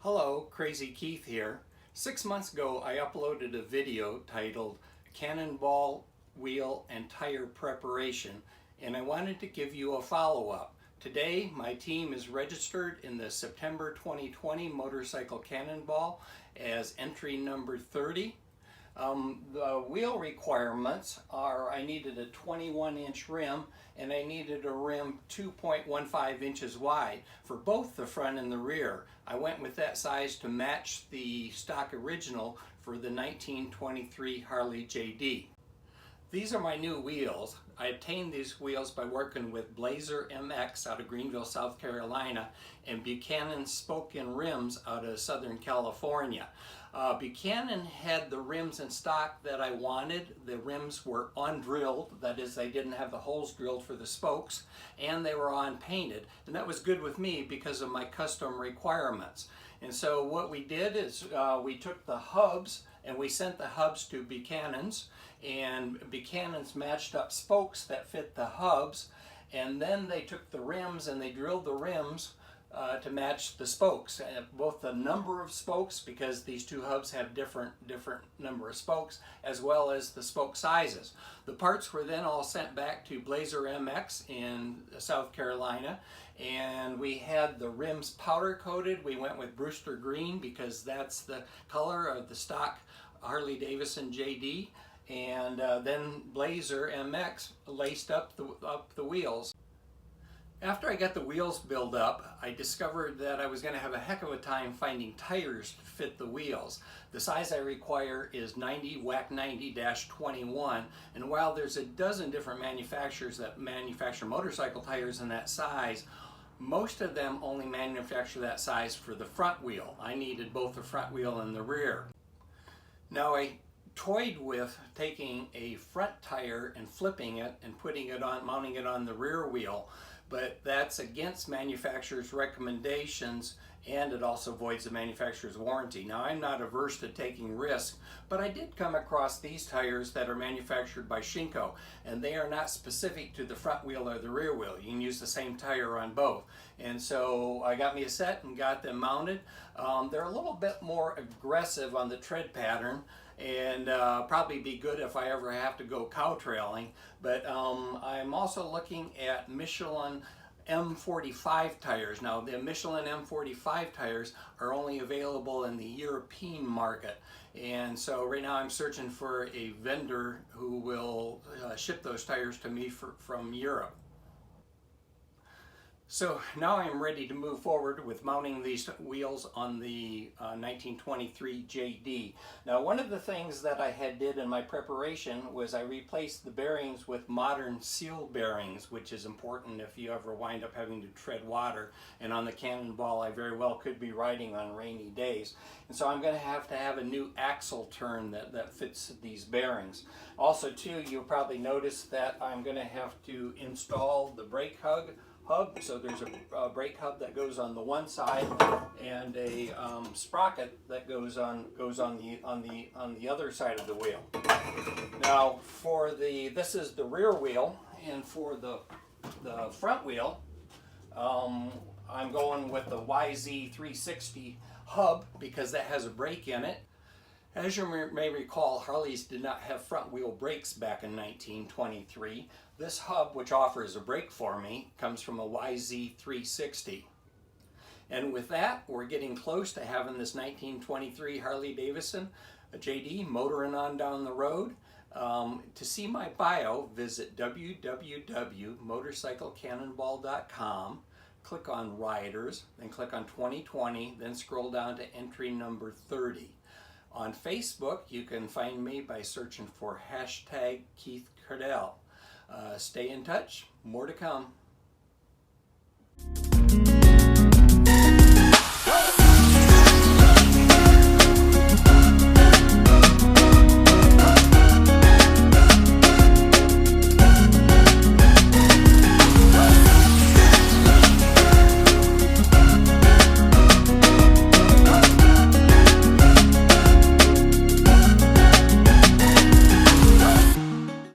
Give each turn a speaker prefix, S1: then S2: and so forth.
S1: Hello, Crazy Keith here. 6 months ago I uploaded a video titled Cannonball Wheel and Tire Preparation, and I wanted to give you a follow-up. Today my team is registered in the September 2020 Motorcycle Cannonball as entry number 30. The wheel requirements are I needed a 21-inch rim and I needed a rim 2.15 inches wide for both the front and the rear. I went with that size to match the stock original for the 1923 Harley JD. These are my new wheels. I obtained these wheels by working with Blazer MX out of Greenville, South Carolina, and Buchanan Spoke and Rims out of Southern California. Buchanan had the rims in stock that I wanted. The rims were undrilled, that is, they didn't have the holes drilled for the spokes, and they were unpainted. And that was good with me because of my custom requirements. And so what we did is we took the hubs and we sent the hubs to Buchanan's, and Buchanan's matched up spokes that fit the hubs, and then they took the rims and they drilled the rims to match the spokes, both the number of spokes, because these two hubs have different number of spokes, as well as the spoke sizes. The parts were then all sent back to Blazer MX in South Carolina, and we had the rims powder coated. We went with Brewster Green because that's the color of the stock Harley Davidson JD, and then Blazer MX laced up the wheels. After I got the wheels built up, I discovered that I was going to have a heck of a time finding tires to fit the wheels. The size I require is 90 WAC 90-21, and while there's a dozen different manufacturers that manufacture motorcycle tires in that size, most of them only manufacture that size for the front wheel. I needed both the front wheel and the rear. Now I toyed with taking a front tire and flipping it and putting it on, mounting it on the rear wheel, but that's against manufacturer's recommendations, and it also voids the manufacturer's warranty. Now, I'm not averse to taking risks, but I did come across these tires that are manufactured by Shinko, and they are not specific to the front wheel or the rear wheel. You can use the same tire on both. And so I got me a set and got them mounted. They're a little bit more aggressive on the tread pattern, and probably be good if I ever have to go cow trailing. But I'm also looking at Michelin M45 tires. Now, the Michelin M45 tires are only available in the European market, and so right now I'm searching for a vendor who will ship those tires to me from Europe. So now I'm ready to move forward with mounting these wheels on the 1923 JD. Now, one of the things that I had did in my preparation was I replaced the bearings with modern seal bearings, which is important if you ever wind up having to tread water. And on the Cannonball, I very well could be riding on rainy days. And so I'm going to have a new axle turn that fits these bearings. Also, too, you'll probably notice that I'm going to have to install the brake hub. So there's a brake hub that goes on the one side, and a sprocket that goes on the other side of the wheel. Now, this is the rear wheel, and for the front wheel, I'm going with the YZ360 hub because that has a brake in it. As you may recall, Harleys did not have front wheel brakes back in 1923. This hub, which offers a brake for me, comes from a YZ360. And with that, we're getting close to having this 1923 Harley Davidson JD motoring on down the road. To see my bio, visit www.motorcyclecannonball.com, click on Riders, then click on 2020, then scroll down to entry number 30. On Facebook, you can find me by searching for #KeithCardell. Stay in touch, more to come.